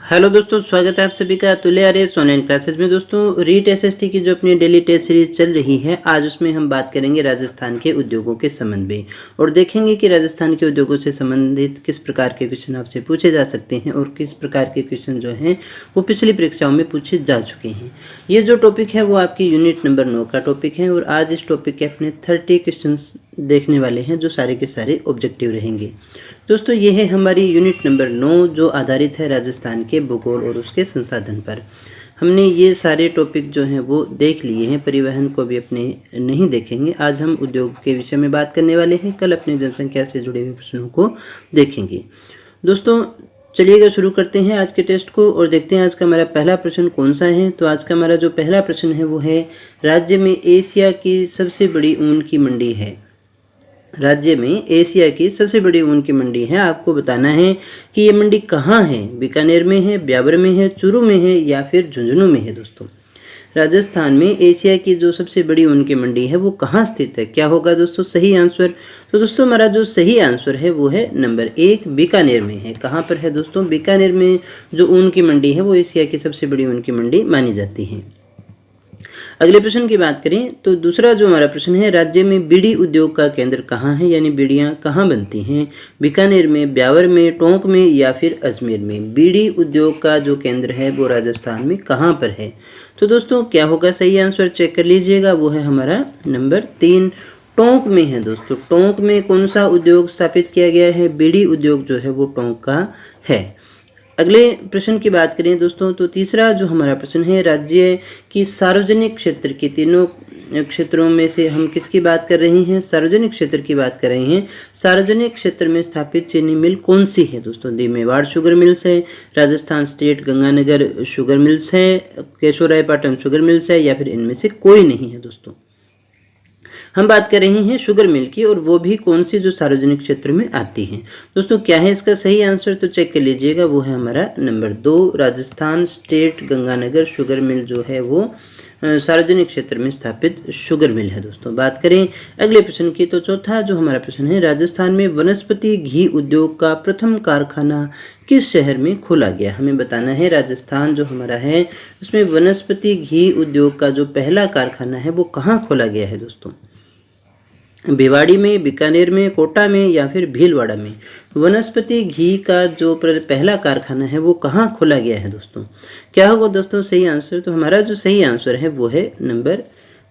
Hello दोस्तों, स्वागत है आप सभी का तुल्य आर्यस ऑनलाइन क्लासेस में। दोस्तों, रीट एसएसटी की जो अपनी डेली टेस्ट सीरीज चल रही है, आज उसमें हम बात करेंगे राजस्थान के उद्योगों के संबंध में और देखेंगे कि राजस्थान के उद्योगों से संबंधित किस प्रकार के क्वेश्चन आपसे पूछे जा सकते हैं और किस प्रकार के क्वेश्चन जो हैं वो पिछली परीक्षाओं में पूछे जा चुके हैं। ये जो टॉपिक है वो आपकी यूनिट नंबर 9 का टॉपिक है और आज इस टॉपिक के अपने 30 क्वेश्चन देखने वाले हैं जो सारे के सारे ऑब्जेक्टिव रहेंगे। दोस्तों, ये है हमारी यूनिट नंबर 9 जो आधारित है राजस्थान के भूगोल और उसके संसाधन पर। हमने ये सारे टॉपिक जो हैं वो देख लिए हैं, परिवहन को भी अपने नहीं देखेंगे। आज हम उद्योग के विषय में बात करने वाले हैं, कल अपनी जनसंख्या से जुड़े हुए प्रश्नों को देखेंगे। दोस्तों, चलिएगा शुरू करते हैं आज के टेस्ट को और देखते हैं आज का हमारा पहला प्रश्न कौन सा है। तो आज का हमारा जो पहला प्रश्न है वो है, राज्य में एशिया की सबसे बड़ी ऊन की मंडी है। राज्य में एशिया की सबसे बड़ी ऊन की मंडी है। आपको बताना है कि ये मंडी कहाँ है, बीकानेर में है, ब्यावर में है, चूरू में है या फिर झुंझुनू में है। दोस्तों, राजस्थान में एशिया की जो सबसे बड़ी ऊन की मंडी है वो कहाँ स्थित है? क्या होगा दोस्तों सही आंसर? तो दोस्तों, हमारा जो सही आंसर है वो है नंबर 1, बीकानेर में है। कहाँ पर है दोस्तों? बीकानेर में जो ऊन की मंडी है वो एशिया की सबसे बड़ी ऊन की मंडी मानी जाती है। अगले प्रश्न की बात करें तो दूसरा जो हमारा प्रश्न है, राज्य में बीड़ी उद्योग का केंद्र कहाँ है, यानी बीड़ियाँ कहाँ बनती हैं? बीकानेर में, ब्यावर में, टोंक में या फिर अजमेर में? बीड़ी उद्योग का जो केंद्र है वो राजस्थान में कहाँ पर है? तो दोस्तों, क्या होगा सही आंसर? चेक कर लीजिएगा, वो है हमारा नंबर 3, टोंक में है। दोस्तों, टोंक में कौन सा उद्योग स्थापित किया गया है? बीड़ी उद्योग जो है वो टोंक का है। अगले प्रश्न की बात करें दोस्तों तो तीसरा जो हमारा प्रश्न है, राज्य की सार्वजनिक क्षेत्र की तीनों क्षेत्रों में से हम किसकी बात कर रहे हैं? सार्वजनिक क्षेत्र की बात कर रहे हैं। सार्वजनिक क्षेत्र में स्थापित चीनी मिल कौन सी है? दोस्तों, दी मेवाड़ शुगर मिल्स है, Rajasthan state Ganganagar sugar mills है, केशोरायपाटन शुगर मिल्स है या फिर इनमें से कोई नहीं है। दोस्तों, हम बात कर रहे हैं शुगर मिल की और वो भी कौन सी जो सार्वजनिक क्षेत्र में आती है। दोस्तों, क्या है इसका सही आंसर? तो चेक कर लीजिएगा, वो है हमारा number 2, Rajasthan state Ganganagar sugar mill जो है वो सार्वजनिक क्षेत्र में स्थापित शुगर मिल है। दोस्तों, बात करें अगले प्रश्न की तो चौथा जो हमारा प्रश्न है, राजस्थान में वनस्पति घी उद्योग का प्रथम कारखाना किस शहर में खोला गया? हमें बताना है राजस्थान जो हमारा है उसमें वनस्पति घी उद्योग का जो पहला कारखाना है वो कहाँ खोला गया है? दोस्तों, भिवाड़ी में, बीकानेर में, कोटा में या फिर भीलवाड़ा में? वनस्पति घी का जो पहला कारखाना है वो कहाँ खोला गया है? दोस्तों, क्या होगा दोस्तों सही आंसर? तो हमारा जो सही आंसर है वो है नंबर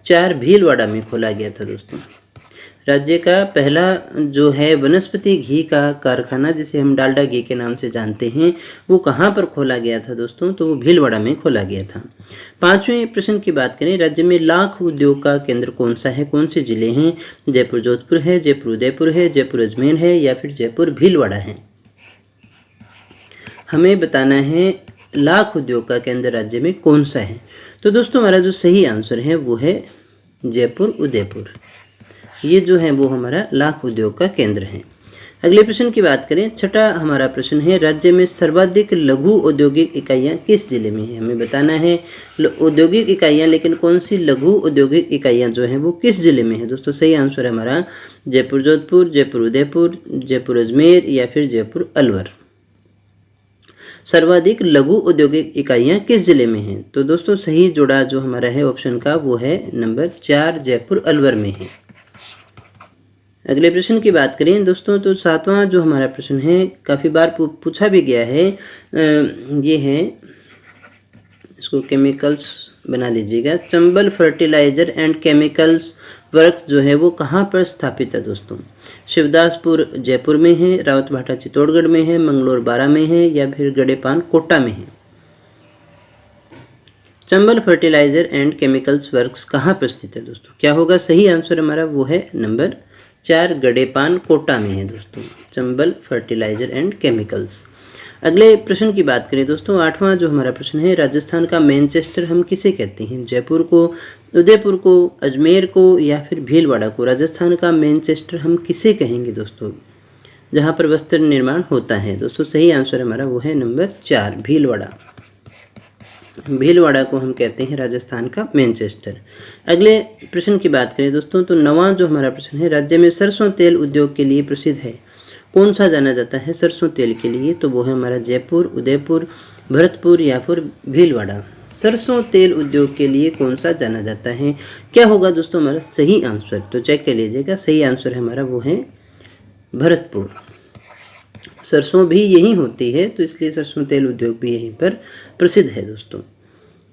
4, भीलवाड़ा में खोला गया था। दोस्तों, राज्य का पहला जो है वनस्पति घी का कारखाना जिसे हम डालडा घी के नाम से जानते हैं वो कहाँ पर खोला गया था? दोस्तों, तो वो भीलवाड़ा में खोला गया था। पांचवें प्रश्न की बात करें, राज्य में लाख उद्योग का केंद्र कौन सा है? कौन से जिले हैं? जयपुर जोधपुर है, जयपुर उदयपुर है, जयपुर अजमेर है या फिर जयपुर भीलवाड़ा है? हमें बताना है लाख उद्योग का केंद्र राज्य में कौन सा है। तो दोस्तों, हमारा जो सही आंसर है वो है जयपुर उदयपुर। ये जो है वो हमारा लाख उद्योग का केंद्र है। अगले प्रश्न की बात करें, छठा हमारा प्रश्न है, राज्य में सर्वाधिक लघु औद्योगिक इकाइयां किस जिले में है? हमें बताना है औद्योगिक इकाइयां, लेकिन कौन सी लघु औद्योगिक इकाइयां जो है वो किस जिले में है? दोस्तों, सही आंसर है हमारा जयपुर जोधपुर, जयपुर उदयपुर, जयपुर अजमेर या फिर जयपुर अलवर। सर्वाधिक लघु औद्योगिक इकाइयां किस जिले में हैं? तो दोस्तों, सही जोड़ा जो हमारा है ऑप्शन का वो है नंबर 4, जयपुर अलवर में है। अगले प्रश्न की बात करें दोस्तों तो सातवां जो हमारा प्रश्न है काफ़ी बार पूछा भी गया है, ये है, इसको केमिकल्स बना लीजिएगा, Chambal fertiliser and chemicals works जो है वो कहाँ पर स्थापित है? दोस्तों, शिवदासपुर जयपुर में है, रावतभाटा चित्तौड़गढ़ में है, मंगलोर बारा में है या फिर गड़ेपान कोटा में है? Chambal fertiliser and chemicals works कहाँ पर स्थित है? दोस्तों, क्या होगा सही आंसर हमारा? वो है नंबर 4, गड़ेपान कोटा में है। दोस्तों, चंबल फर्टिलाइजर एंड केमिकल्स। अगले प्रश्न की बात करें दोस्तों, आठवां जो हमारा प्रश्न है, राजस्थान का मैनचेस्टर हम किसे कहते हैं? जयपुर को, उदयपुर को, अजमेर को या फिर भीलवाड़ा को? राजस्थान का मैनचेस्टर हम किसे कहेंगे दोस्तों, जहाँ पर वस्त्र निर्माण होता है? दोस्तों, सही आंसर हमारा वो है नंबर 4, भीलवाड़ा। भीलवाड़ा को हम कहते हैं राजस्थान का मैनचेस्टर। अगले प्रश्न की बात करें दोस्तों तो नवां जो हमारा प्रश्न है, राज्य में सरसों तेल उद्योग के लिए प्रसिद्ध है, कौन सा जाना जाता है सरसों तेल के लिए? तो वो है हमारा जयपुर, उदयपुर, भरतपुर या फिर भीलवाड़ा। सरसों तेल उद्योग के लिए कौन सा जाना जाता है? क्या होगा दोस्तों हमारा सही आंसर? तो चेक कर लीजिएगा, सही आंसर है हमारा वो है भरतपुर। सरसों भी यही होती है तो इसलिए सरसों तेल उद्योग भी यहीं पर प्रसिद्ध है दोस्तों।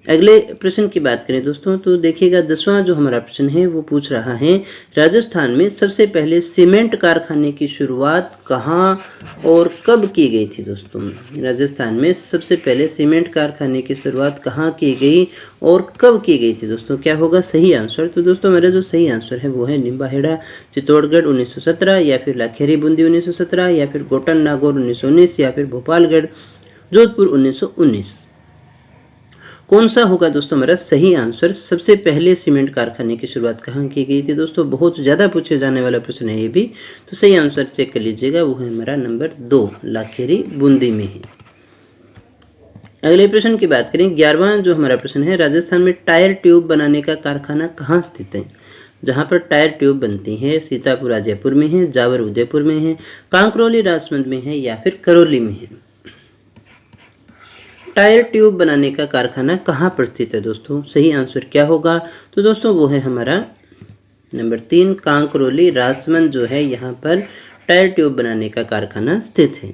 अगले प्रश्न की बात करें दोस्तों तो देखिएगा 10वां जो हमारा प्रश्न है वो पूछ रहा है राजस्थान में सबसे पहले सीमेंट कारखाने की शुरुआत कहाँ और कब की गई थी दोस्तों? राजस्थान में सबसे पहले सीमेंट कारखाने की शुरुआत कहाँ की गई और कब की गई थी दोस्तों? क्या होगा सही आंसर? तो दोस्तों मेरा जो सही आंसर है वो है निम्बाहेड़ा चित्तौड़गढ़ 1917 या फिर लाखेरी बूंदी 1917 या फिर गोटन नागौर 1919 या फिर भोपालगढ़ जोधपुर 1919। कौन सा होगा दोस्तों हमारा सही आंसर? सबसे पहले सीमेंट कारखाने की शुरुआत कहाँ की गई थी दोस्तों? बहुत ज्यादा पूछे जाने वाला प्रश्न है ये भी, तो सही आंसर चेक कर लीजिएगा, वो है हमारा नंबर 2 लाखेरी बूंदी में है। अगले प्रश्न की बात करें 11वां जो हमारा प्रश्न है राजस्थान में टायर ट्यूब बनाने का कारखाना कहाँ स्थित है? जहां पर टायर ट्यूब बनती है सीतापुरा जयपुर में है, जावर उदयपुर में है, कांकरोली राजसमंद में है या फिर करौली में है। टायर ट्यूब बनाने का कारखाना कहाँ पर स्थित है दोस्तों? सही आंसर क्या होगा? तो दोस्तों वो है हमारा नंबर 3 कांकरोली राजसमंद जो है यहाँ पर टायर ट्यूब बनाने का कारखाना स्थित है।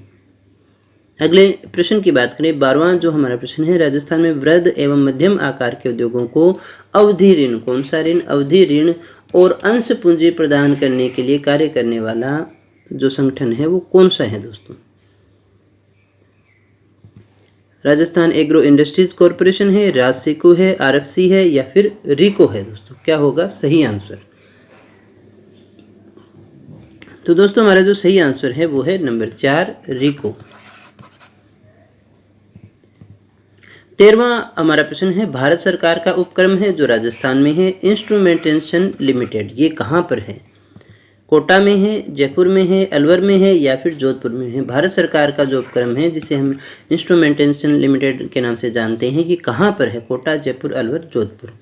अगले प्रश्न की बात करें 12वां जो हमारा प्रश्न है राजस्थान में वृहद एवं मध्यम आकार के उद्योगों को अवधि ऋण, कौन सा ऋण? अवधि ऋण और अंश पूंजी प्रदान करने के लिए कार्य करने वाला जो संगठन है वो कौन सा है दोस्तों? राजस्थान एग्रो इंडस्ट्रीज कॉरपोरेशन है, राजसिको है, आरएफसी है या फिर रिको है दोस्तों? क्या होगा सही आंसर? तो दोस्तों हमारा जो सही आंसर है वो है नंबर 4 रिको। 13वां हमारा प्रश्न है भारत सरकार का उपक्रम है जो राजस्थान में है इंस्ट्रूमेंटेशन लिमिटेड, ये कहाँ पर है? कोटा में है, जयपुर में है, अलवर में है या फिर जोधपुर में है? भारत सरकार का जो उपक्रम है जिसे हम इंस्ट्रूमेंटेशन लिमिटेड के नाम से जानते हैं कि कहाँ पर है? कोटा, जयपुर, अलवर, जोधपुर।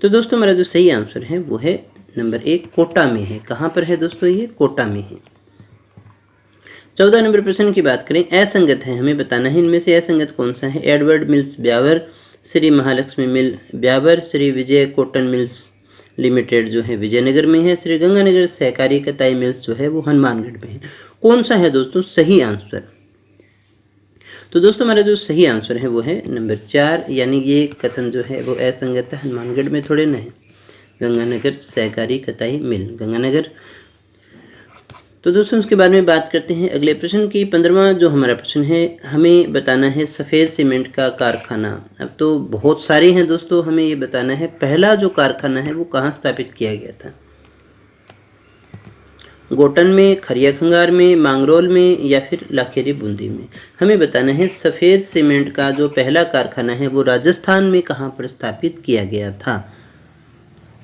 तो दोस्तों हमारा जो सही आंसर है वो है नंबर 1 कोटा में है। कहाँ पर है दोस्तों? ये कोटा में है। 14 नंबर प्रश्न की बात करें असंगत है, हमें बताना है इनमें से असंगत कौन सा है? एडवर्ड मिल्स ब्यावर, श्री महालक्ष्मी मिल Beawar, Shri Vijay cotton mills limited जो है विजयनगर में है, श्री गंगानगर सहकारी कताई मिल्स जो है वो हनुमानगढ़ में है। कौन सा है दोस्तों सही आंसर? तो दोस्तों हमारा जो सही आंसर है वो है नंबर 4, यानी ये कथन जो है वो असंगत है, हनुमानगढ़ में थोड़े ना है। गंगानगर सहकारी कताई मिल गंगानगर। तो दोस्तों उसके बारे में बात करते हैं अगले प्रश्न की। 15वां जो हमारा प्रश्न है हमें बताना है सफ़ेद सीमेंट का कारखाना। अब तो बहुत सारे हैं दोस्तों, हमें ये बताना है पहला जो कारखाना है वो कहाँ स्थापित किया गया था? गोटन में, खरिया खंगार में, मांगरोल में या फिर लाखेरी बूंदी में? हमें बताना है सफ़ेद सीमेंट का जो पहला कारखाना है वो राजस्थान में कहाँ पर स्थापित किया गया था?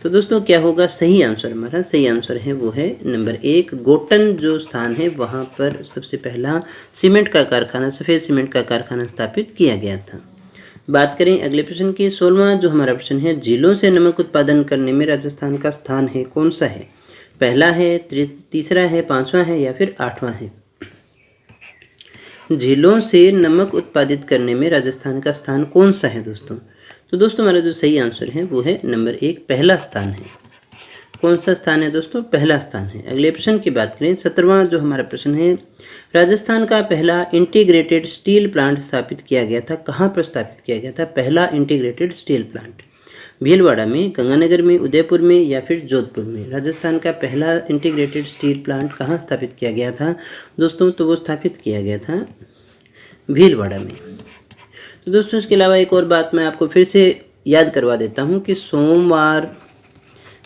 तो दोस्तों क्या होगा सही आंसर? हमारा सही आंसर है वो है नंबर 1 गोटन जो स्थान है वहाँ पर सबसे पहला सीमेंट का कारखाना, सफ़ेद सीमेंट का कारखाना स्थापित किया गया था। बात करें अगले प्रश्न की। 16वां जो हमारा प्रश्न है झीलों से नमक उत्पादन करने में राजस्थान का स्थान है कौन सा है? पहला है, तीसरा है, 5वां है या फिर 8वां है? झीलों से नमक उत्पादित करने में राजस्थान का स्थान कौन सा है दोस्तों? तो दोस्तों हमारा जो सही आंसर है वो है नंबर 1 पहला स्थान है। कौन सा स्थान है दोस्तों? पहला स्थान है। अगले प्रश्न की बात करें 17वां जो हमारा प्रश्न है राजस्थान का पहला इंटीग्रेटेड स्टील प्लांट स्थापित किया गया था, कहाँ पर स्थापित किया गया था पहला इंटीग्रेटेड स्टील प्लांट? भीलवाड़ा में, गंगानगर में, उदयपुर में या फिर जोधपुर में? राजस्थान का पहला इंटीग्रेटेड स्टील प्लांट कहाँ स्थापित किया गया था दोस्तों? तो वो स्थापित किया गया था भीलवाड़ा में। तो दोस्तों इसके अलावा एक और बात मैं आपको फिर से याद करवा देता हूँ कि सोमवार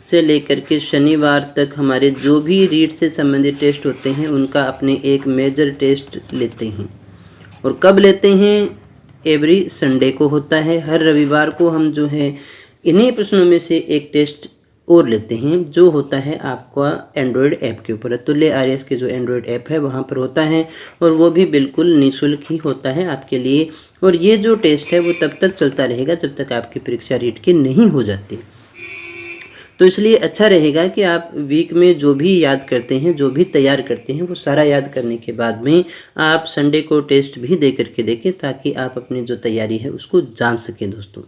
से लेकर के शनिवार तक हमारे जो भी रीट से संबंधित टेस्ट होते हैं उनका अपने एक मेजर टेस्ट लेते हैं। और कब लेते हैं? एवरी संडे को होता है। हर रविवार को हम जो है इन्हीं प्रश्नों में से एक टेस्ट और लेते हैं जो होता है आपका एंड्रॉयड ऐप के ऊपर। तुल्य आरएस के जो एंड्रॉयड ऐप है वहाँ पर होता है और वो भी बिल्कुल निःशुल्क ही होता है आपके लिए। और ये जो टेस्ट है वो तब तक चलता रहेगा जब तक आपकी परीक्षा रीट की नहीं हो जाती। तो इसलिए अच्छा रहेगा कि आप वीक में जो भी याद करते हैं, जो भी तैयार करते हैं, वो सारा याद करने के बाद में आप संडे को टेस्ट भी दे करके देखें, ताकि आप अपनी जो तैयारी है उसको जान सकें दोस्तों।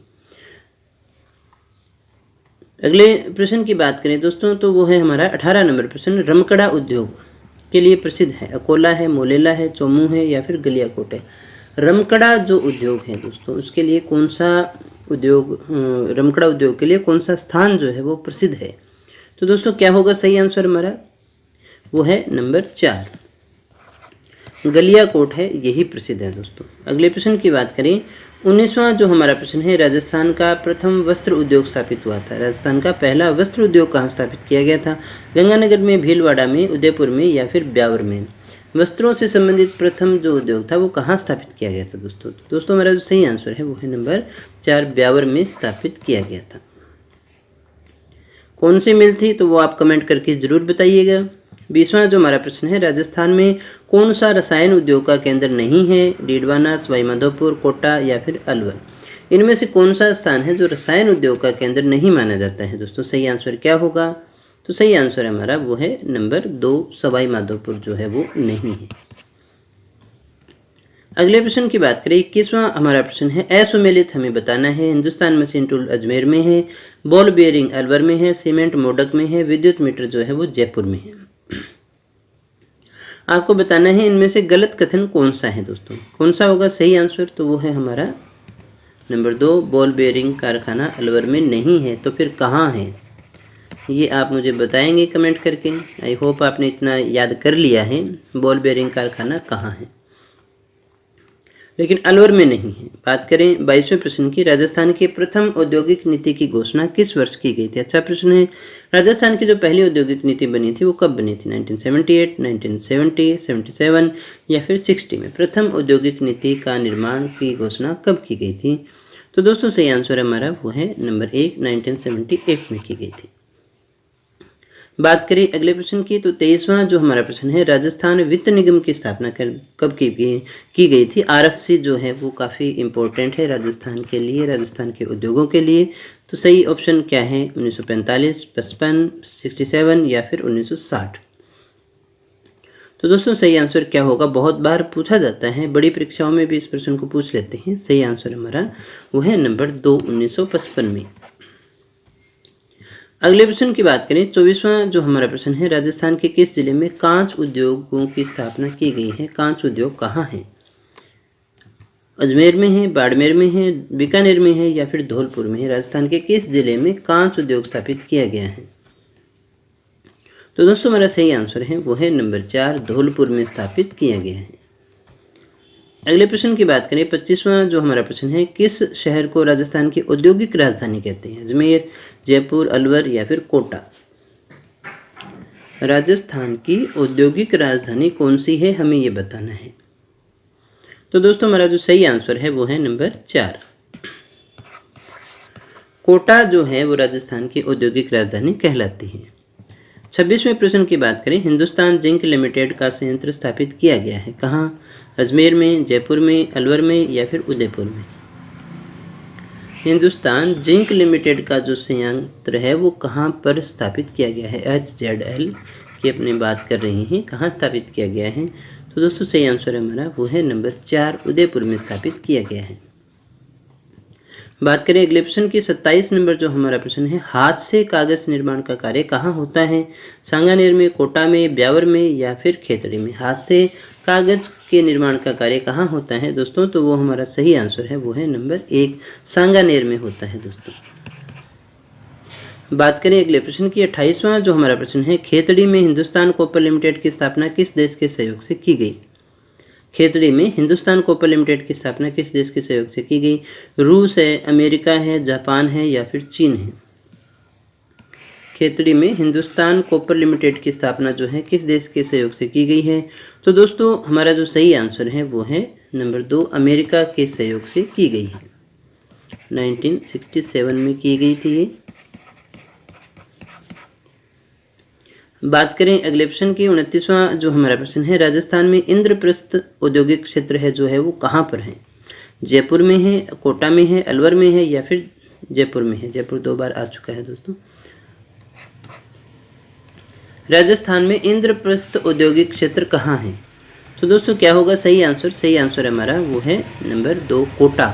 अगले प्रश्न की बात करें दोस्तों, तो वो है हमारा 18 नंबर प्रश्न। रमकड़ा उद्योग के लिए प्रसिद्ध है, अकोला है, मोलेला है, चोमू है या फिर गलियाकोट है। रमकड़ा जो उद्योग है दोस्तों, उसके लिए कौन सा उद्योग, रमकड़ा उद्योग के लिए कौन सा स्थान जो है वो प्रसिद्ध है। तो दोस्तों क्या होगा सही आंसर हमारा, वो है नंबर 4, गलियाकोट है, यही प्रसिद्ध है दोस्तों। अगले प्रश्न की बात करें, 19वां जो हमारा प्रश्न है, राजस्थान का प्रथम वस्त्र उद्योग स्थापित हुआ था। राजस्थान का पहला वस्त्र उद्योग कहाँ स्थापित किया गया था। गंगानगर में, भीलवाड़ा में, उदयपुर में या फिर ब्यावर में। वस्त्रों से संबंधित प्रथम जो उद्योग था वो कहाँ स्थापित किया गया था दोस्तों। दोस्तों हमारा जो सही आंसर है वो है नंबर 4, ब्यावर में स्थापित किया गया था। कौन सी मिल थी, तो वो आप कमेंट करके जरूर बताइएगा। 20वां जो हमारा प्रश्न है, राजस्थान में कौन सा रसायन उद्योग का केंद्र नहीं है। डीडवाना, सवाई माधोपुर, कोटा या फिर अलवर। इनमें से कौन सा स्थान है जो रसायन उद्योग का केंद्र नहीं माना जाता है दोस्तों। सही आंसर क्या होगा, तो सही आंसर हमारा वो है नंबर 2, सवाई माधोपुर जो है वो नहीं है। अगले प्रश्न की बात करें, 21वां हमारा प्रश्न है, असुमेलित हमें बताना है। हिंदुस्तान मशीन टूल अजमेर में है, बॉल बेयरिंग अलवर में है, सीमेंट मोडक में है, विद्युत मीटर जो है वो जयपुर में है। आपको बताना है इनमें से गलत कथन कौन सा है दोस्तों। कौन सा होगा सही आंसर, तो वो है हमारा नंबर 2, बॉल बेयरिंग कारखाना अलवर में नहीं है। तो फिर कहाँ है, ये आप मुझे बताएंगे कमेंट करके। आई होप आपने इतना याद कर लिया है, बॉल बेयरिंग कारखाना कहाँ है, लेकिन अलवर में नहीं है। बात करें 22वें प्रश्न की, राजस्थान की प्रथम औद्योगिक नीति की घोषणा किस वर्ष की गई थी। अच्छा प्रश्न है। राजस्थान की जो पहली औद्योगिक नीति बनी थी वो कब बनी थी, 1978, 1970, 77 या फिर 60 में। प्रथम औद्योगिक नीति का निर्माण की घोषणा कब की गई थी। तो दोस्तों सही आंसर हमारा वो है नंबर 1, 1978 में की गई थी। बात करें अगले प्रश्न की, तो 23वां जो हमारा प्रश्न है, राजस्थान वित्त निगम की स्थापना कब की गई थी। आरएफसी जो है वो काफ़ी इंपॉर्टेंट है राजस्थान के लिए, राजस्थान के उद्योगों के लिए। तो सही ऑप्शन क्या है, 1945, 55, 67 या फिर 1960। तो दोस्तों सही आंसर क्या होगा, बहुत बार पूछा जाता है, बड़ी परीक्षाओं में भी इस प्रश्न को पूछ लेते हैं। सही आंसर हमारा वो है नंबर 2, 1955 में। अगले प्रश्न की बात करें, 24वां जो हमारा प्रश्न है, राजस्थान के किस जिले में कांच उद्योगों की स्थापना की गई है। कांच उद्योग कहाँ है, अजमेर में है, बाड़मेर में है, बीकानेर में है या फिर धौलपुर में है। राजस्थान के किस जिले में कांच उद्योग स्थापित किया गया है। तो दोस्तों हमारा सही आंसर है वो है नंबर 4, धौलपुर में स्थापित किया गया है। अगले प्रश्न की बात करें, 25वां जो हमारा प्रश्न है, किस शहर को राजस्थान की औद्योगिक राजधानी कहते हैं। अजमेर, जयपुर, अलवर या फिर कोटा। राजस्थान की औद्योगिक राजधानी कौन सी है, हमें ये बताना है। तो दोस्तों हमारा जो सही आंसर है वो है नंबर 4, कोटा जो है वो राजस्थान की औद्योगिक राजधानी कहलाती है। 26वें प्रश्न की बात करें, हिंदुस्तान जिंक लिमिटेड का संयंत्र स्थापित किया गया है कहाँ। अजमेर में, जयपुर में, अलवर में या फिर उदयपुर में। हिंदुस्तान जिंक लिमिटेड का जो संयंत्र है वो कहाँ पर स्थापित किया गया है। HZL की अपनी बात कर रही हैं, कहाँ स्थापित किया गया है। तो दोस्तों सही आंसर हमारा वो है नंबर 4, उदयपुर में स्थापित किया गया है। बात करें अगले प्रश्न की, 27 नंबर जो हमारा प्रश्न है, हाथ से कागज निर्माण का कार्य कहाँ होता है। सांगानेर में, कोटा में, ब्यावर में या फिर खेतड़ी में। हाथ से कागज के निर्माण का कार्य कहाँ होता है दोस्तों, तो वो हमारा सही आंसर है वो है नंबर 1, सांगानेर में होता है दोस्तों। बात करें अगले प्रश्न की, 28वां जो हमारा प्रश्न है, खेतड़ी में हिंदुस्तान कॉपर लिमिटेड की स्थापना किस देश के सहयोग से की गई। खेतड़ी में हिंदुस्तान कॉपर लिमिटेड की स्थापना किस देश के सहयोग से की गई। रूस है, अमेरिका है, जापान है या फिर चीन है। खेतड़ी में हिंदुस्तान कॉपर लिमिटेड की स्थापना जो है किस देश के सहयोग से की गई है। तो दोस्तों हमारा जो सही आंसर है वो है नंबर 2, अमेरिका के सहयोग से की गई है। 1967 में की गई थी ये। बात करें अगले प्रश्न की, 29वां जो हमारा प्रश्न है, राजस्थान में इंद्रप्रस्थ औद्योगिक क्षेत्र है जो है वो कहाँ पर है। जयपुर में है, कोटा में है, अलवर में है या फिर जयपुर में है। जयपुर 2 बार आ चुका है दोस्तों। राजस्थान में इंद्रप्रस्थ औद्योगिक क्षेत्र कहाँ है? तो दोस्तों क्या होगा सही आंसर हमारा वो है नंबर 2 कोटा।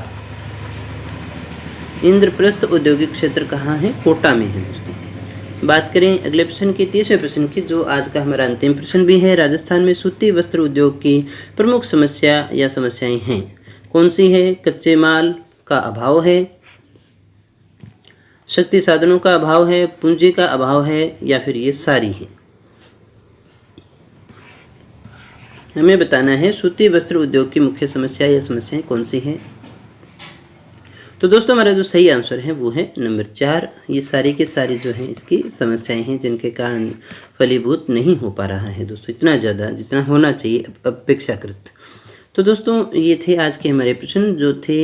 इंद्रप्रस्थ औद्योगिक क्षेत्र कहाँ है? कोटा में है दोस्तों। बात करें अगले प्रश्न की, तीसरे प्रश्न की, जो आज का हमारा अंतिम प्रश्न भी है। राजस्थान में सूती वस्त्र उद्योग की प्रमुख समस्या या समस्याएं हैं, कौन सी है? कच्चे माल का अभाव है, शक्ति साधनों का अभाव है, पूंजी का अभाव है, या फिर ये सारी है? हमें बताना है सूती वस्त्र उद्योग की मुख्य समस्या या समस्याएं कौन सी है। तो दोस्तों हमारा जो सही आंसर है वो है नंबर 4। ये सारी के सारी जो है इसकी समस्याएं हैं जिनके कारण फलीभूत नहीं हो पा रहा है दोस्तों इतना ज़्यादा जितना होना चाहिए अपेक्षाकृत। तो दोस्तों ये थे आज के हमारे प्रश्न जो थे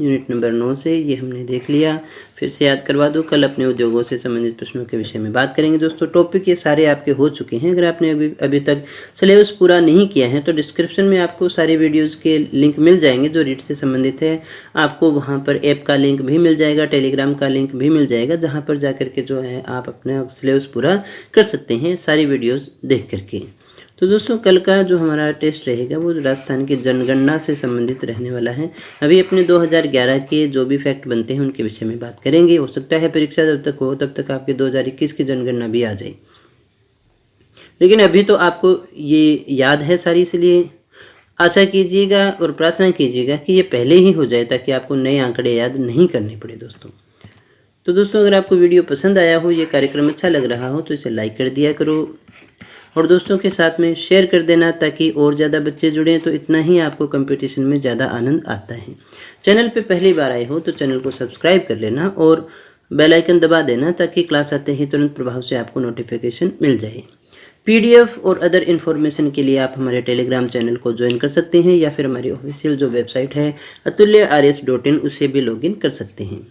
यूनिट नंबर 9 से, ये हमने देख लिया। फिर से याद करवा दो, कल अपने उद्योगों से संबंधित प्रश्नों के विषय में बात करेंगे दोस्तों। टॉपिक ये सारे आपके हो चुके हैं। अगर आपने अभी तक सिलेबस पूरा नहीं किया है तो डिस्क्रिप्शन में आपको सारे वीडियोस के लिंक मिल जाएंगे जो रीट से संबंधित है। आपको वहाँ पर ऐप का लिंक भी मिल जाएगा, टेलीग्राम का लिंक भी मिल जाएगा, जहाँ पर जा करके जो है आप अपना सिलेबस पूरा कर सकते हैं सारी वीडियोज़ देख करके। तो दोस्तों कल का जो हमारा टेस्ट रहेगा वो राजस्थान की जनगणना से संबंधित रहने वाला है। अभी अपने 2011 के जो भी फैक्ट बनते हैं उनके विषय में बात करेंगे। हो सकता है परीक्षा जब तक हो तब तक आपके 2021 की जनगणना भी आ जाए, लेकिन अभी तो आपको ये याद है सारी, इसलिए आशा कीजिएगा और प्रार्थना कीजिएगा कि ये पहले ही हो जाए ताकि आपको नए आंकड़े याद नहीं करने पड़े दोस्तों। तो दोस्तों अगर आपको वीडियो पसंद आया हो, ये कार्यक्रम अच्छा लग रहा हो तो इसे लाइक कर दिया करो और दोस्तों के साथ में शेयर कर देना ताकि और ज़्यादा बच्चे जुड़ें, तो इतना ही आपको कंपटीशन में ज़्यादा आनंद आता है। चैनल पे पहली बार आए हो तो चैनल को सब्सक्राइब कर लेना और बेल आइकन दबा देना ताकि क्लास आते ही तुरंत प्रभाव से आपको नोटिफिकेशन मिल जाए। पीडीएफ और अदर इन्फॉर्मेशन के लिए आप हमारे टेलीग्राम चैनल को ज्वाइन कर सकते हैं या फिर हमारी ऑफिशियल जो वेबसाइट है atulyaars.in उसे भी लॉगिन कर सकते हैं।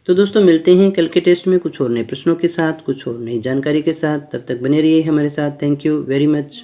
तो दोस्तों मिलते हैं कल के टेस्ट में कुछ और नए प्रश्नों के साथ, कुछ और नई जानकारी के साथ। तब तक बने रहिए हमारे साथ। Thank you very much.